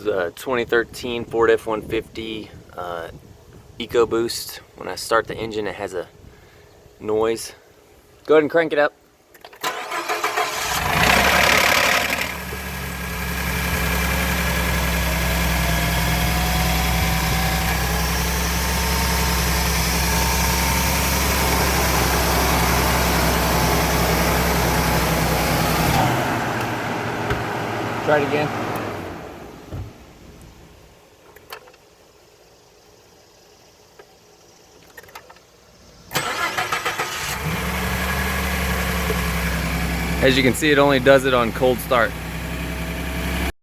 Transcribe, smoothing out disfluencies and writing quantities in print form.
This is a 2013 Ford F-150 EcoBoost. When I start the engine, it has a noise. Go ahead and crank it up. Try it again. As you can see, it only does it on cold start.